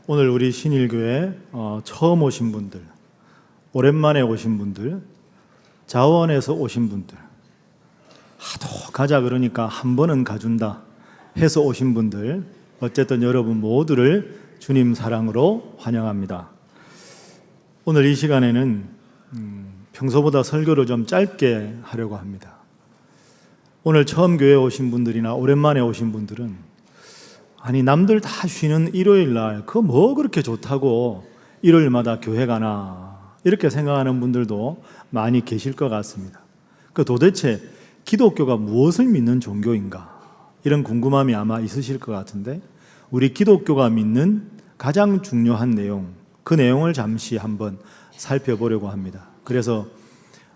오늘 우리 신일교회 처음 오신 분들, 오랜만에 오신 분들, 자원에서 오신 분들, 하도 가자 그러니까 한 번은 가준다 해서 오신 분들, 어쨌든 여러분 모두를 주님 사랑으로 환영합니다. 오늘 이 시간에는 평소보다 설교를 좀 짧게 하려고 합니다. 오늘 처음 교회에 오신 분들이나 오랜만에 오신 분들은 아니 남들 다 쉬는 일요일 날 그거 뭐 그렇게 좋다고 일요일마다 교회 가나 이렇게 생각하는 분들도 많이 계실 것 같습니다. 그 도대체 기독교가 무엇을 믿는 종교인가 이런 궁금함이 아마 있으실 것 같은데, 우리 기독교가 믿는 가장 중요한 내용, 그 내용을 잠시 한번 살펴보려고 합니다. 그래서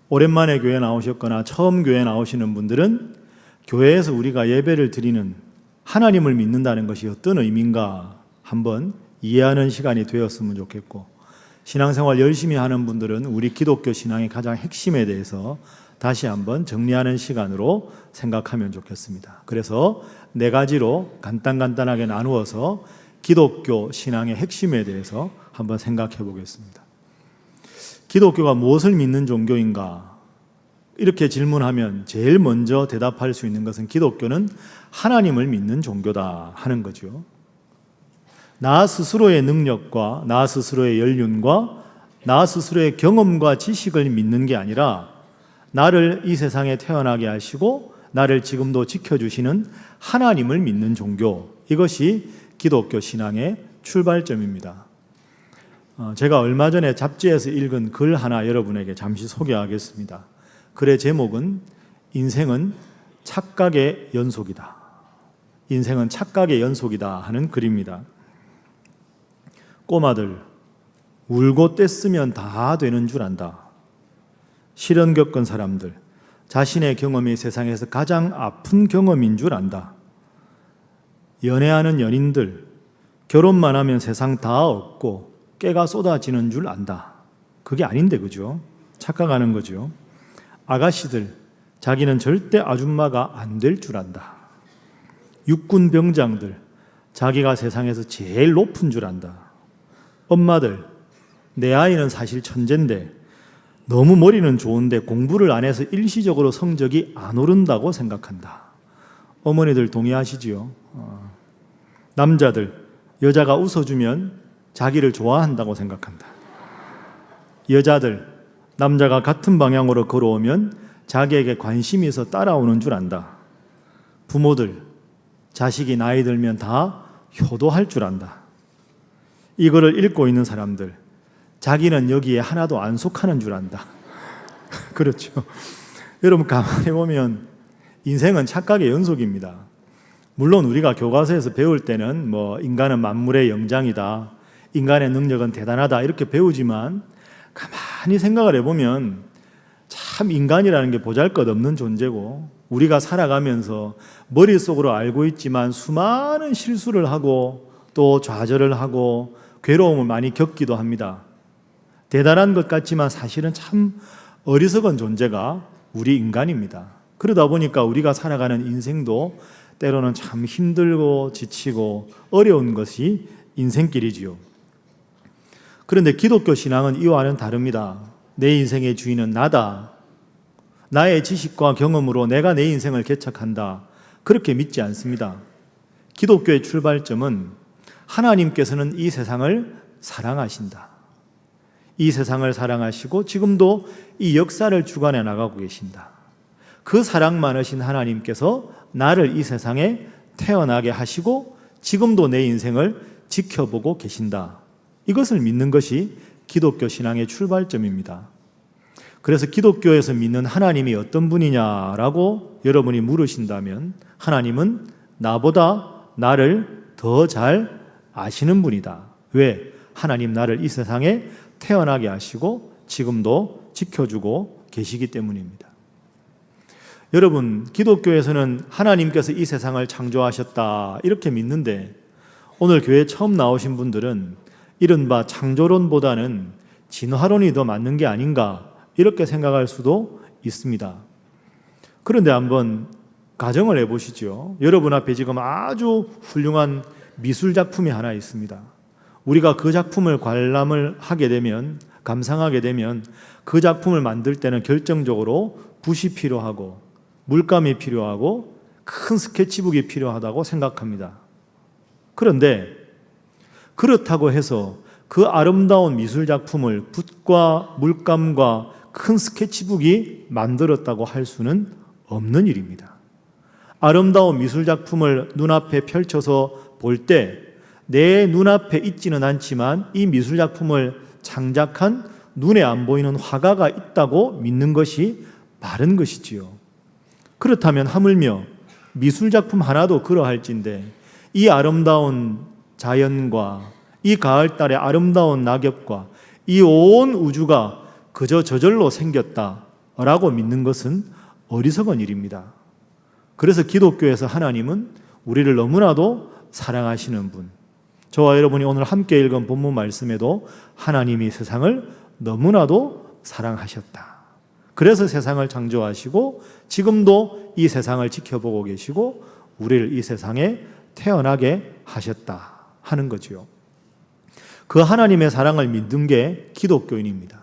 오랜만에 교회 나오셨거나 처음 교회 나오시는 분들은 교회에서 우리가 예배를 드리는 하나님을 믿는다는 것이 어떤 의미인가 한번 이해하는 시간이 되었으면 좋겠고, 신앙생활 열심히 하는 분들은 우리 기독교 신앙의 가장 핵심에 대해서 다시 한번 정리하는 시간으로 생각하면 좋겠습니다. 그래서 네 가지로 간단하게 나누어서 기독교 신앙의 핵심에 대해서 한번 생각해 보겠습니다. 기독교가 무엇을 믿는 종교인가? 이렇게 질문하면 제일 먼저 대답할 수 있는 것은 기독교는 하나님을 믿는 종교다 하는 거죠. 나 스스로의 능력과 나 스스로의 연륜과 나 스스로의 경험과 지식을 믿는 게 아니라 나를 이 세상에 태어나게 하시고 나를 지금도 지켜주시는 하나님을 믿는 종교, 이것이 기독교 신앙의 출발점입니다. 제가 얼마 전에 잡지에서 읽은 글 하나 여러분에게 잠시 소개하겠습니다. 글의 제목은 인생은 착각의 연속이다. 인생은 착각의 연속이다 하는 글입니다. 꼬마들, 울고 떼쓰면 다 되는 줄 안다. 시련 겪은 사람들, 자신의 경험이 세상에서 가장 아픈 경험인 줄 안다. 연애하는 연인들, 결혼만 하면 세상 다 얻고 깨가 쏟아지는 줄 안다. 그게 아닌데, 그죠? 착각하는 거죠. 아가씨들, 자기는 절대 아줌마가 안 될 줄 안다. 육군 병장들, 자기가 세상에서 제일 높은 줄 안다. 엄마들, 내 아이는 사실 천재인데 너무 머리는 좋은데 공부를 안 해서 일시적으로 성적이 안 오른다고 생각한다. 어머니들 동의하시지요? 남자들, 여자가 웃어주면 자기를 좋아한다고 생각한다. 여자들, 남자가 같은 방향으로 걸어오면 자기에게 관심이 있어 따라오는 줄 안다. 부모들, 자식이 나이 들면 다 효도할 줄 안다. 이거를 읽고 있는 사람들, 자기는 여기에 하나도 안 속하는 줄 안다. 그렇죠. 여러분 가만히 보면 인생은 착각의 연속입니다. 물론 우리가 교과서에서 배울 때는 인간은 만물의 영장이다, 인간의 능력은 대단하다 이렇게 배우지만 가만히 생각을 해보면 참 인간이라는 게 보잘것없는 존재고, 우리가 살아가면서 머릿속으로 알고 있지만 수많은 실수를 하고 또 좌절을 하고 괴로움을 많이 겪기도 합니다. 대단한 것 같지만 사실은 참 어리석은 존재가 우리 인간입니다. 그러다 보니까 우리가 살아가는 인생도 때로는 참 힘들고 지치고 어려운 것이 인생길이지요. 그런데 기독교 신앙은 이와는 다릅니다. 내 인생의 주인은 나다. 나의 지식과 경험으로 내가 내 인생을 개척한다. 그렇게 믿지 않습니다. 기독교의 출발점은 하나님께서는 이 세상을 사랑하신다. 이 세상을 사랑하시고 지금도 이 역사를 주관해 나가고 계신다. 그 사랑 많으신 하나님께서 나를 이 세상에 태어나게 하시고 지금도 내 인생을 지켜보고 계신다. 이것을 믿는 것이 기독교 신앙의 출발점입니다. 그래서 기독교에서 믿는 하나님이 어떤 분이냐라고 여러분이 물으신다면, 하나님은 나보다 나를 더 잘 아시는 분이다. 왜? 하나님 나를 이 세상에 태어나게 하시고 지금도 지켜주고 계시기 때문입니다. 여러분, 기독교에서는 하나님께서 이 세상을 창조하셨다 이렇게 믿는데, 오늘 교회에 처음 나오신 분들은 이른바 창조론보다는 진화론이 더 맞는 게 아닌가 이렇게 생각할 수도 있습니다. 그런데 한번 가정을 해보시죠. 여러분 앞에 지금 아주 훌륭한 미술 작품이 하나 있습니다. 우리가 그 작품을 관람을 하게 되면, 감상하게 되면 그 작품을 만들 때는 결정적으로 붓이 필요하고 물감이 필요하고 큰 스케치북이 필요하다고 생각합니다. 그런데 그렇다고 해서 그 아름다운 미술 작품을 붓과 물감과 큰 스케치북이 만들었다고 할 수는 없는 일입니다. 아름다운 미술 작품을 눈앞에 펼쳐서 볼 때 내 눈앞에 있지는 않지만 이 미술 작품을 창작한 눈에 안 보이는 화가가 있다고 믿는 것이 바른 것이지요. 그렇다면 하물며 미술 작품 하나도 그러할진데 이 아름다운 자연과 이 가을달의 아름다운 낙엽과 이 온 우주가 그저 저절로 생겼다라고 믿는 것은 어리석은 일입니다. 그래서 기독교에서 하나님은 우리를 너무나도 사랑하시는 분, 저와 여러분이 오늘 함께 읽은 본문 말씀에도 하나님이 세상을 너무나도 사랑하셨다. 그래서 세상을 창조하시고 지금도 이 세상을 지켜보고 계시고 우리를 이 세상에 태어나게 하셨다 하는 거지요. 그 하나님의 사랑을 믿는 게 기독교인입니다.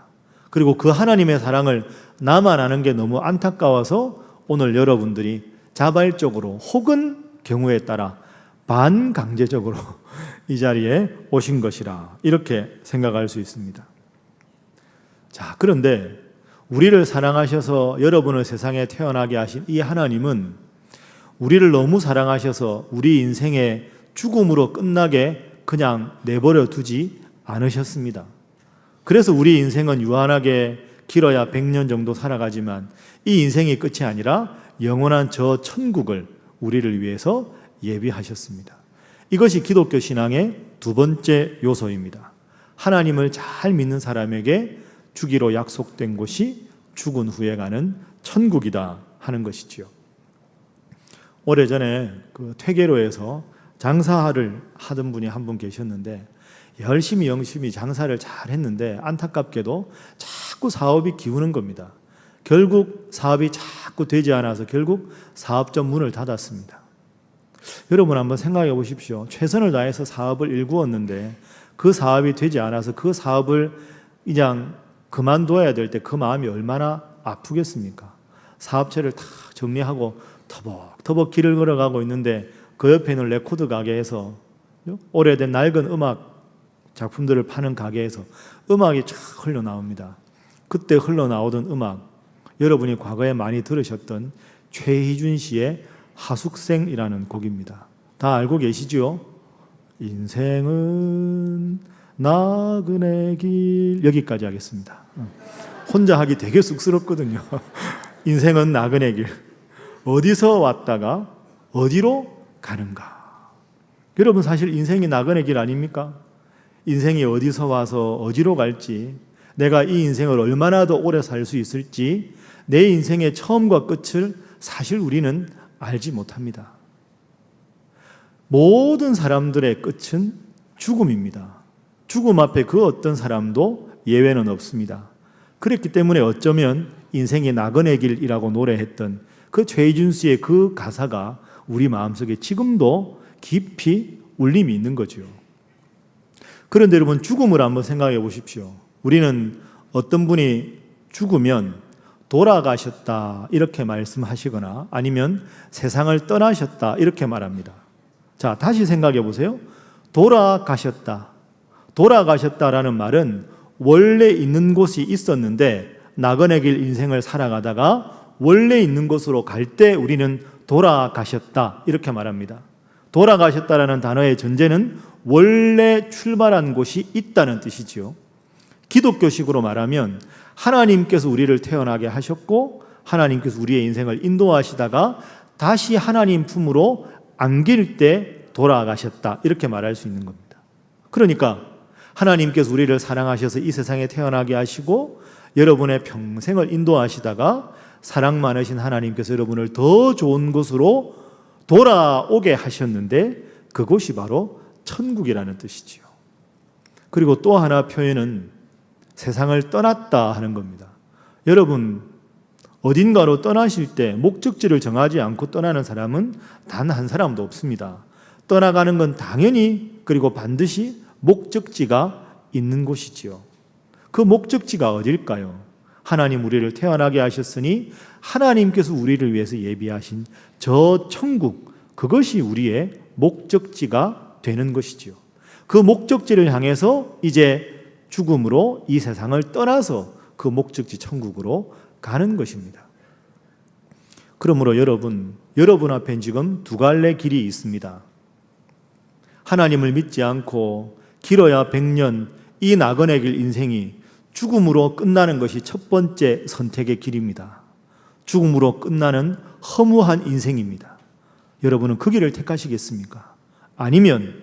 그리고 그 하나님의 사랑을 나만 아는 게 너무 안타까워서 오늘 여러분들이 자발적으로 혹은 경우에 따라 반강제적으로 이 자리에 오신 것이라 이렇게 생각할 수 있습니다. 자, 그런데 우리를 사랑하셔서 여러분을 세상에 태어나게 하신 이 하나님은 우리를 너무 사랑하셔서 우리 인생의 죽음으로 끝나게 그냥 내버려 두지 않으셨습니다. 그래서 우리 인생은 유한하게 길어야 100년 정도 살아가지만 이 인생이 끝이 아니라 영원한 저 천국을 우리를 위해서 예비하셨습니다. 이것이 기독교 신앙의 두 번째 요소입니다. 하나님을 잘 믿는 사람에게 주기로 약속된 곳이 죽은 후에 가는 천국이다 하는 것이지요. 오래전에 그 퇴계로에서 장사를 하던 분이 한 분 계셨는데 열심히 장사를 잘 했는데 안타깝게도 자꾸 사업이 기우는 겁니다. 결국 사업이 자꾸 되지 않아서 결국 사업점 문을 닫았습니다. 여러분 한번 생각해 보십시오. 최선을 다해서 사업을 일구었는데 그 사업이 되지 않아서 그 사업을 그냥 그만둬야 될 때 그 마음이 얼마나 아프겠습니까? 사업체를 다 정리하고 터벅터벅 길을 걸어가고 있는데 그 옆에 있는 레코드 가게에서 오래된 낡은 음악 작품들을 파는 가게에서 음악이 쫙 흘러나옵니다. 그때 흘러나오던 음악, 여러분이 과거에 많이 들으셨던 최희준 씨의 하숙생이라는 곡입니다. 다 알고 계시죠? 인생은 나그네 길, 여기까지 하겠습니다. 혼자 하기 되게 쑥스럽거든요. 인생은 나그네 길, 어디서 왔다가 어디로 가는가. 여러분 사실 인생이 나그네 길 아닙니까? 인생이 어디서 와서 어디로 갈지, 내가 이 인생을 얼마나 더 오래 살 수 있을지, 내 인생의 처음과 끝을 사실 우리는 알지 못합니다. 모든 사람들의 끝은 죽음입니다. 죽음 앞에 그 어떤 사람도 예외는 없습니다. 그랬기 때문에 어쩌면 인생의 나그네 길이라고 노래했던 그 최희준 씨의 그 가사가 우리 마음속에 지금도 깊이 울림이 있는 거죠. 그런데 여러분 죽음을 한번 생각해 보십시오. 우리는 어떤 분이 죽으면 돌아가셨다 이렇게 말씀하시거나 아니면 세상을 떠나셨다 이렇게 말합니다. 자, 다시 생각해 보세요. 돌아가셨다라는 말은 원래 있는 곳이 있었는데 나그네 길 인생을 살아가다가 원래 있는 곳으로 갈 때 우리는 돌아가셨다 이렇게 말합니다. 돌아가셨다라는 단어의 전제는 원래 출발한 곳이 있다는 뜻이지요. 기독교식으로 말하면 하나님께서 우리를 태어나게 하셨고 하나님께서 우리의 인생을 인도하시다가 다시 하나님 품으로 안길 때 돌아가셨다 이렇게 말할 수 있는 겁니다. 그러니까 하나님께서 우리를 사랑하셔서 이 세상에 태어나게 하시고 여러분의 평생을 인도하시다가 사랑 많으신 하나님께서 여러분을 더 좋은 곳으로 돌아오게 하셨는데 그곳이 바로 천국이라는 뜻이지요. 그리고 또 하나 표현은 세상을 떠났다 하는 겁니다. 여러분 어딘가로 떠나실 때 목적지를 정하지 않고 떠나는 사람은 단 한 사람도 없습니다. 떠나가는 건 당연히 그리고 반드시 목적지가 있는 곳이지요. 그 목적지가 어딜까요? 하나님 우리를 태어나게 하셨으니 하나님께서 우리를 위해서 예비하신 저 천국, 그것이 우리의 목적지가 되는 것이지요. 그 목적지를 향해서 이제 죽음으로 이 세상을 떠나서 그 목적지 천국으로 가는 것입니다. 그러므로 여러분 앞엔 지금 두 갈래 길이 있습니다. 하나님을 믿지 않고 길어야 100년 이 나그네 길 인생이 죽음으로 끝나는 것이 첫 번째 선택의 길입니다. 죽음으로 끝나는 허무한 인생입니다. 여러분은 그 길을 택하시겠습니까? 아니면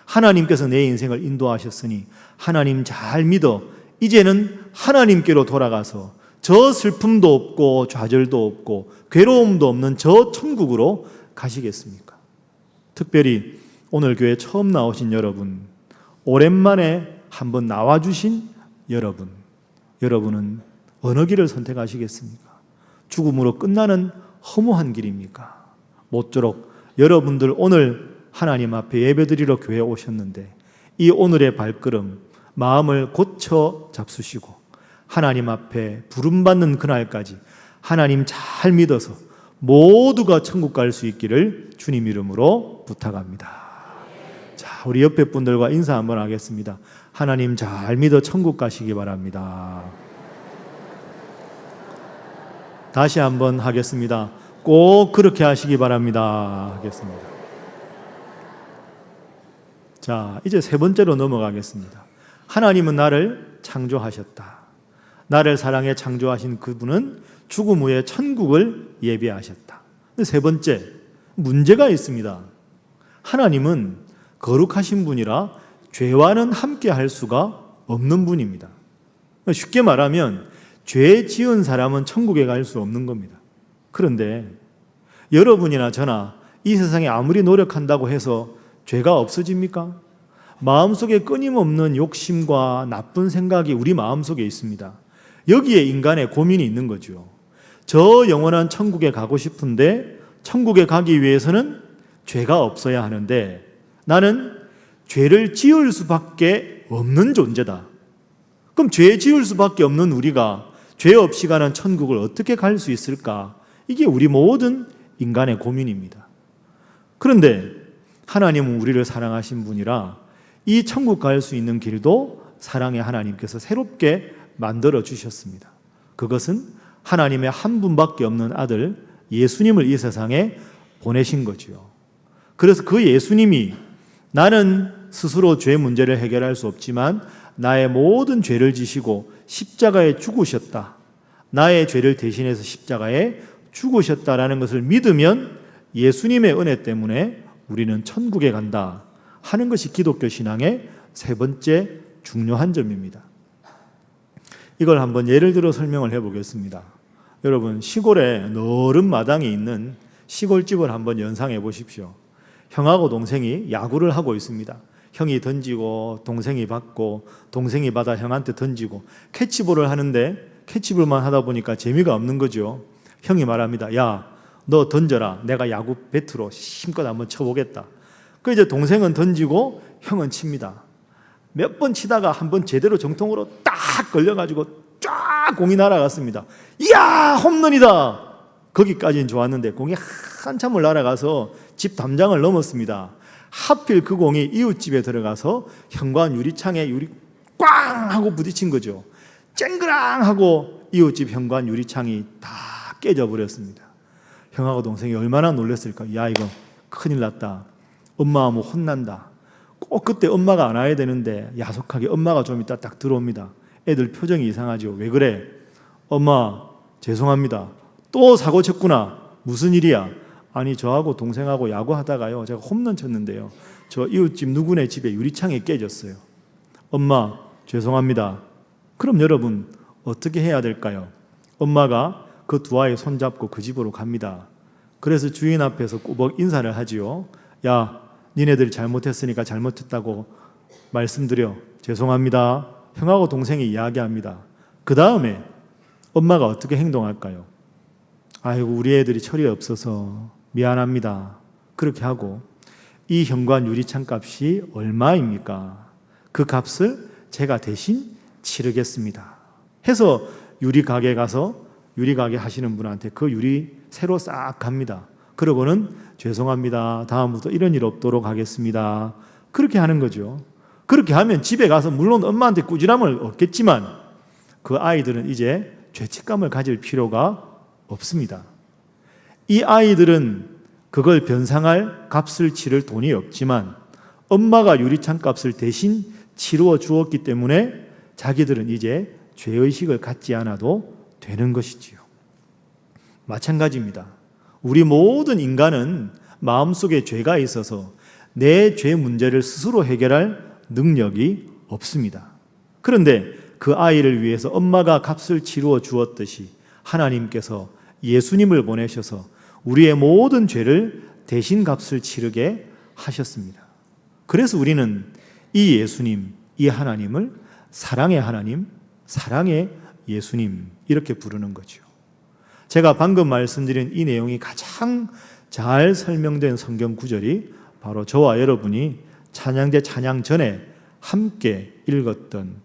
하나님께서 내 인생을 인도하셨으니 하나님 잘 믿어 이제는 하나님께로 돌아가서 저 슬픔도 없고 좌절도 없고 괴로움도 없는 저 천국으로 가시겠습니까? 특별히 오늘 교회 처음 나오신 여러분, 오랜만에 한번 나와주신 여러분은 어느 길을 선택하시겠습니까? 죽음으로 끝나는 허무한 길입니까? 모쪼록 여러분들 오늘 하나님 앞에 예배드리러 교회에 오셨는데 이 오늘의 발걸음, 마음을 고쳐 잡수시고 하나님 앞에 부름받는 그날까지 하나님 잘 믿어서 모두가 천국 갈 수 있기를 주님 이름으로 부탁합니다. 자, 우리 옆에 분들과 인사 한번 하겠습니다. 하나님 잘 믿어 천국 가시기 바랍니다. 다시 한번 하겠습니다. 꼭 그렇게 하시기 바랍니다. 하겠습니다. 자, 이제 세 번째로 넘어가겠습니다. 하나님은 나를 창조하셨다. 나를 사랑해 창조하신 그분은 죽음 후에 천국을 예비하셨다. 세 번째, 문제가 있습니다. 하나님은 거룩하신 분이라 죄와는 함께 할 수가 없는 분입니다. 쉽게 말하면 죄 지은 사람은 천국에 갈 수 없는 겁니다. 그런데 여러분이나 저나 이 세상에 아무리 노력한다고 해서 죄가 없어집니까? 마음속에 끊임없는 욕심과 나쁜 생각이 우리 마음속에 있습니다. 여기에 인간의 고민이 있는 거죠. 저 영원한 천국에 가고 싶은데 천국에 가기 위해서는 죄가 없어야 하는데 나는 죄를 지을 수밖에 없는 존재다. 그럼 죄 지을 수밖에 없는 우리가 죄 없이 가는 천국을 어떻게 갈 수 있을까? 이게 우리 모든 인간의 고민입니다. 그런데 하나님은 우리를 사랑하신 분이라 이 천국 갈 수 있는 길도 사랑의 하나님께서 새롭게 만들어 주셨습니다. 그것은 하나님의 한 분밖에 없는 아들 예수님을 이 세상에 보내신 거지요. 그래서 그 예수님이 나는 스스로 죄 문제를 해결할 수 없지만 나의 모든 죄를 지시고 십자가에 죽으셨다. 나의 죄를 대신해서 십자가에 죽으셨다라는 것을 믿으면 예수님의 은혜 때문에 우리는 천국에 간다 하는 것이 기독교 신앙의 세 번째 중요한 점입니다. 이걸 한번 예를 들어 설명을 해보겠습니다. 여러분, 시골에 너른 마당이 있는 시골집을 한번 연상해 보십시오. 형하고 동생이 야구를 하고 있습니다. 형이 던지고 동생이 받고 동생이 받아 형한테 던지고 캐치볼을 하는데 캐치볼만 하다 보니까 재미가 없는 거죠. 형이 말합니다. 야, 너 던져라. 내가 야구 배트로 힘껏 한번 쳐보겠다. 그 이제 동생은 던지고 형은 칩니다. 몇 번 치다가 한번 제대로 정통으로 딱 걸려가지고 쫙 공이 날아갔습니다. 이야, 홈런이다. 거기까지는 좋았는데 공이 한참을 날아가서 집 담장을 넘었습니다. 하필 그 공이 이웃집에 들어가서 현관 유리창에 유리 꽝 하고 부딪힌 거죠. 쨍그랑 하고 이웃집 현관 유리창이 다 깨져버렸습니다. 형하고 동생이 얼마나 놀랐을까. 야, 이거 큰일 났다. 엄마하면 혼난다. 꼭 그때 엄마가 안 와야 되는데 야속하게 엄마가 좀 이따 딱 들어옵니다. 애들 표정이 이상하죠. 왜 그래? 엄마, 죄송합니다. 또 사고 쳤구나. 무슨 일이야? 아니, 저하고 동생하고 야구하다가요, 제가 홈런 쳤는데요, 저 이웃집 누구네 집에 유리창이 깨졌어요. 엄마, 죄송합니다. 그럼 여러분 어떻게 해야 될까요? 엄마가 그 두 아이 손잡고 그 집으로 갑니다. 그래서 주인 앞에서 꾸벅 인사를 하지요. 야, 니네들이 잘못했으니까 잘못했다고 말씀드려. 죄송합니다. 형하고 동생이 이야기합니다. 그 다음에 엄마가 어떻게 행동할까요? 아이고, 우리 애들이 철이 없어서 미안합니다. 그렇게 하고 이 현관 유리창 값이 얼마입니까? 그 값을 제가 대신 치르겠습니다 해서 유리가게 가서 유리가게 하시는 분한테 그 유리 새로 싹 갑니다. 그러고는 죄송합니다. 다음부터 이런 일 없도록 하겠습니다. 그렇게 하는 거죠. 그렇게 하면 집에 가서 물론 엄마한테 꾸지람을 얻겠지만 그 아이들은 이제 죄책감을 가질 필요가 없습니다. 이 아이들은 그걸 변상할 값을 치를 돈이 없지만 엄마가 유리창 값을 대신 치루어 주었기 때문에 자기들은 이제 죄의식을 갖지 않아도 되는 것이지요. 마찬가지입니다. 우리 모든 인간은 마음속에 죄가 있어서 내 죄 문제를 스스로 해결할 능력이 없습니다. 그런데 그 아이를 위해서 엄마가 값을 치루어 주었듯이 하나님께서 예수님을 보내셔서 우리의 모든 죄를 대신 값을 치르게 하셨습니다. 그래서 우리는 이 예수님, 이 하나님을 사랑의 하나님, 사랑의 예수님 이렇게 부르는 거죠. 제가 방금 말씀드린 이 내용이 가장 잘 설명된 성경 구절이 바로 저와 여러분이 찬양대 찬양 전에 함께 읽었던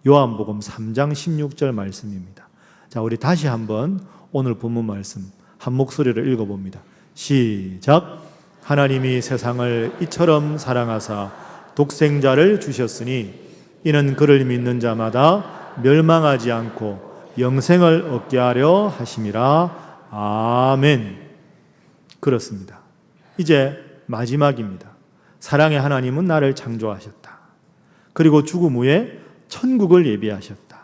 요한복음 3장 16절 말씀입니다. 자, 우리 다시 한번 오늘 본문 말씀 한 목소리로 읽어봅니다. 시작. 하나님이 세상을 이처럼 사랑하사 독생자를 주셨으니 이는 그를 믿는 자마다 멸망하지 않고 영생을 얻게 하려 하심이라. 아멘. 그렇습니다. 이제 마지막입니다. 사랑의 하나님은 나를 창조하셨다. 그리고 죽음 후에 천국을 예비하셨다.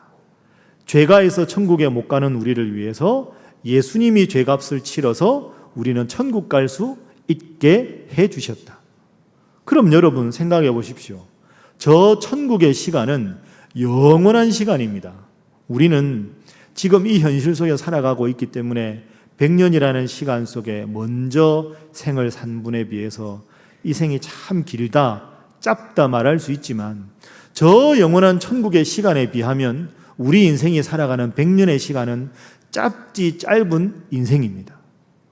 죄가 있어 천국에 못 가는 우리를 위해서 예수님이 죄값을 치러서 우리는 천국 갈 수 있게 해주셨다. 그럼 여러분 생각해 보십시오. 저 천국의 시간은 영원한 시간입니다. 우리는 지금 이 현실 속에 살아가고 있기 때문에 100년이라는 시간 속에 먼저 생을 산 분에 비해서 이 생이 참 길다, 짧다 말할 수 있지만 저 영원한 천국의 시간에 비하면 우리 인생이 살아가는 100년의 시간은 짧지 짧은 인생입니다.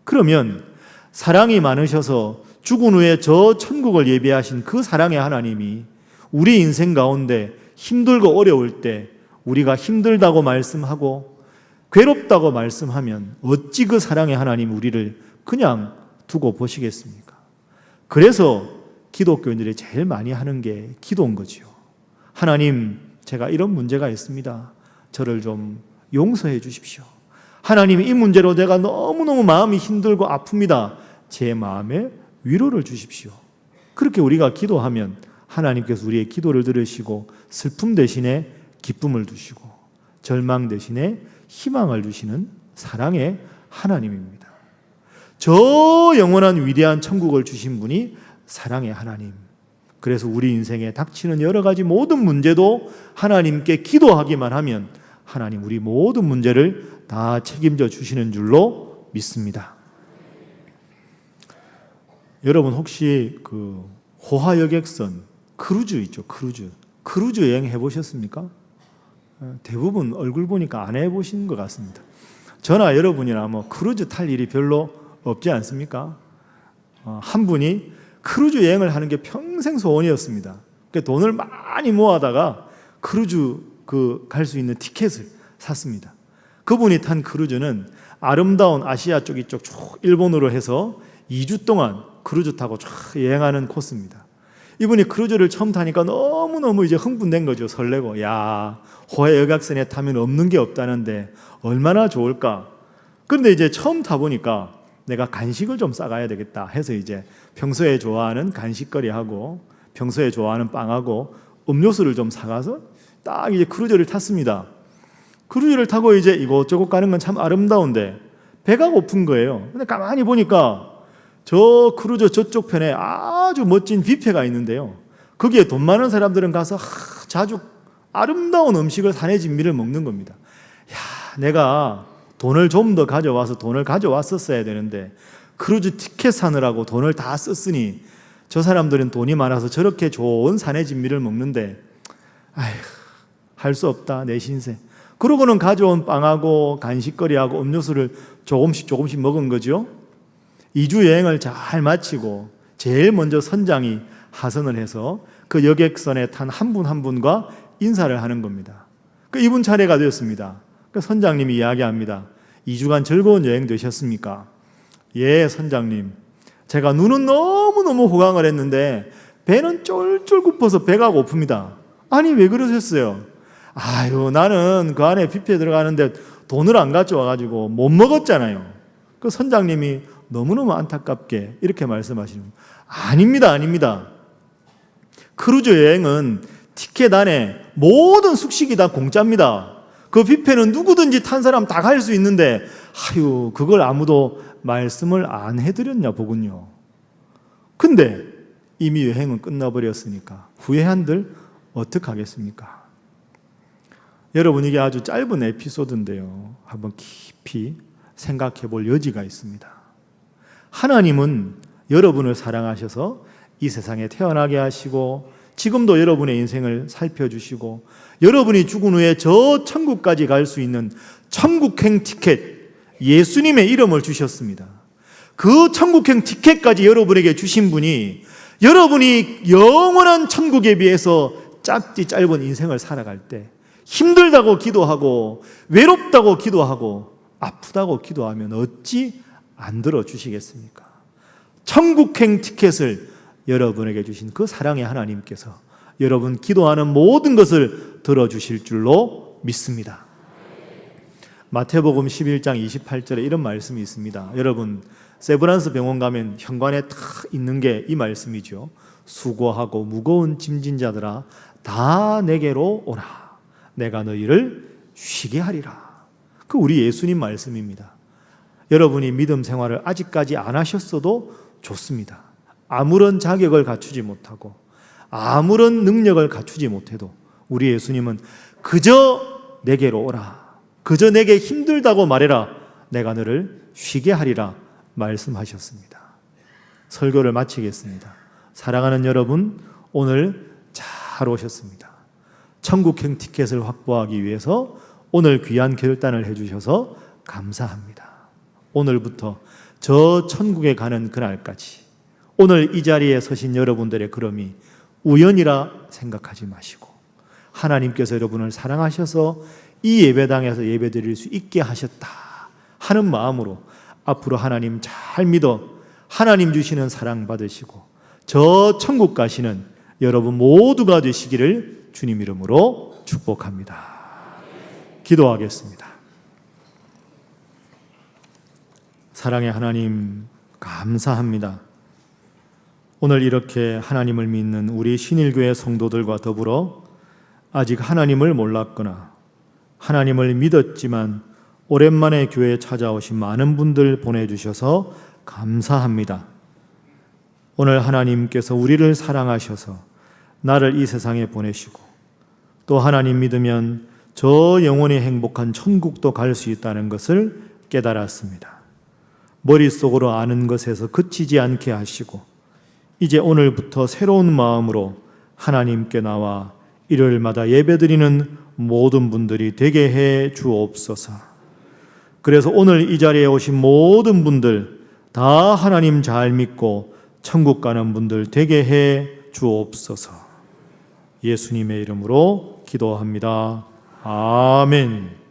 그러면 사랑이 많으셔서 죽은 후에 저 천국을 예비하신 그 사랑의 하나님이 우리 인생 가운데 힘들고 어려울 때 우리가 힘들다고 말씀하고 괴롭다고 말씀하면 어찌 그 사랑의 하나님 우리를 그냥 두고 보시겠습니까? 그래서 기독교인들이 제일 많이 하는 게 기도인 거지요. 하나님, 제가 이런 문제가 있습니다. 저를 좀 용서해 주십시오. 하나님, 이 문제로 내가 너무너무 마음이 힘들고 아픕니다. 제 마음에 위로를 주십시오. 그렇게 우리가 기도하면 하나님께서 우리의 기도를 들으시고 슬픔 대신에 기쁨을 주시고 절망 대신에 희망을 주시는 사랑의 하나님입니다. 저 영원한 위대한 천국을 주신 분이 사랑의 하나님. 그래서 우리 인생에 닥치는 여러 가지 모든 문제도 하나님께 기도하기만 하면 하나님 우리 모든 문제를 다 책임져 주시는 줄로 믿습니다. 여러분 혹시 그 호화여객선 크루즈 있죠? 크루즈 여행 해보셨습니까? 대부분 얼굴 보니까 안 해보신 것 같습니다. 저나 여러분이나 뭐 크루즈 탈 일이 별로 없지 않습니까? 한 분이 크루즈 여행을 하는 게 평생 소원이었습니다. 돈을 많이 모아다가 크루즈 갈 수 있는 티켓을 샀습니다. 그분이 탄 크루즈는 아름다운 아시아 쪽 이쪽 쭉 일본으로 해서 2주 동안 크루즈 타고 쫙 여행하는 코스입니다. 이분이 크루즈를 처음 타니까 너무너무 이제 흥분된 거죠. 설레고, 야, 호화여객선에 타면 없는 게 없다는데 얼마나 좋을까. 그런데 이제 처음 타보니까 내가 간식을 좀 싸가야 되겠다 해서 이제 평소에 좋아하는 간식거리하고 평소에 좋아하는 빵하고 음료수를 좀 사가서 딱 이제 크루즈를 탔습니다. 크루즈를 타고 이제 이곳저곳 가는 건 참 아름다운데 배가 고픈 거예요. 근데 가만히 보니까 저 크루즈 저쪽 편에 아주 멋진 뷔페가 있는데요. 거기에 돈 많은 사람들은 가서 자주 아름다운 음식을 산의 진미를 먹는 겁니다. 야, 내가 돈을 좀 더 가져와서 돈을 가져왔었어야 되는데 크루즈 티켓 사느라고 돈을 다 썼으니 저 사람들은 돈이 많아서 저렇게 좋은 산의 진미를 먹는데 아휴, 할 수 없다 내 신세. 그러고는 가져온 빵하고 간식거리하고 음료수를 조금씩 먹은 거죠. 2주 여행을 잘 마치고 제일 먼저 선장이 하선을 해서 그 여객선에 탄 한 분 한 분과 인사를 하는 겁니다. 이분 차례가 되었습니다. 선장님이 이야기합니다. 2주간 즐거운 여행 되셨습니까? 예, 선장님. 제가 눈은 너무너무 호강을 했는데 배는 쫄쫄 굽어서 배가 고픕니다. 아니, 왜 그러셨어요? 아유, 나는 그 안에 뷔페 들어가는데 돈을 안 가져와가지고 못 먹었잖아요. 선장님이 너무너무 안타깝게 이렇게 말씀하시는 거예요. 아닙니다, 아닙니다. 크루즈 여행은 티켓 안에 모든 숙식이 다 공짜입니다. 그 뷔페는 누구든지 탄 사람 다 갈 수 있는데, 아유, 그걸 아무도 말씀을 안 해드렸냐 보군요. 근데 이미 여행은 끝나버렸으니까 후회한들 어떡하겠습니까? 여러분, 이게 아주 짧은 에피소드인데요, 한번 깊이 생각해 볼 여지가 있습니다. 하나님은 여러분을 사랑하셔서 이 세상에 태어나게 하시고 지금도 여러분의 인생을 살펴주시고 여러분이 죽은 후에 저 천국까지 갈 수 있는 천국행 티켓, 예수님의 이름을 주셨습니다. 그 천국행 티켓까지 여러분에게 주신 분이 여러분이 영원한 천국에 비해서 짧은 인생을 살아갈 때 힘들다고 기도하고 외롭다고 기도하고 아프다고 기도하면 어찌 안 들어주시겠습니까? 천국행 티켓을 여러분에게 주신 그 사랑의 하나님께서 여러분 기도하는 모든 것을 들어주실 줄로 믿습니다. 마태복음 11장 28절에 이런 말씀이 있습니다. 여러분, 세브란스 병원 가면 현관에 딱 있는 게 이 말씀이죠. 수고하고 무거운 짐진 자들아 다 내게로 오라. 내가 너희를 쉬게 하리라. 그 우리 예수님 말씀입니다. 여러분이 믿음 생활을 아직까지 안 하셨어도 좋습니다. 아무런 자격을 갖추지 못하고 아무런 능력을 갖추지 못해도 우리 예수님은 그저 내게로 오라. 그저 내게 힘들다고 말해라. 내가 너를 쉬게 하리라 말씀하셨습니다. 설교를 마치겠습니다. 사랑하는 여러분, 오늘 잘 오셨습니다. 천국행 티켓을 확보하기 위해서 오늘 귀한 결단을 해주셔서 감사합니다. 오늘부터 저 천국에 가는 그날까지 오늘 이 자리에 서신 여러분들의 걸음이 우연이라 생각하지 마시고 하나님께서 여러분을 사랑하셔서 이 예배당에서 예배드릴 수 있게 하셨다 하는 마음으로 앞으로 하나님 잘 믿어 하나님 주시는 사랑 받으시고 저 천국 가시는 여러분 모두가 되시기를 주님 이름으로 축복합니다. 기도하겠습니다. 사랑의 하나님, 감사합니다. 오늘 이렇게 하나님을 믿는 우리 신일교회 성도들과 더불어 아직 하나님을 몰랐거나 하나님을 믿었지만 오랜만에 교회에 찾아오신 많은 분들 보내주셔서 감사합니다. 오늘 하나님께서 우리를 사랑하셔서 나를 이 세상에 보내시고 또 하나님 믿으면 저 영원히 행복한 천국도 갈 수 있다는 것을 깨달았습니다. 머릿속으로 아는 것에서 그치지 않게 하시고 이제 오늘부터 새로운 마음으로 하나님께 나와 일요일마다 예배드리는 모든 분들이 되게 해 주옵소서. 그래서 오늘 이 자리에 오신 모든 분들 다 하나님 잘 믿고 천국 가는 분들 되게 해 주옵소서. 예수님의 이름으로 기도합니다. 아멘.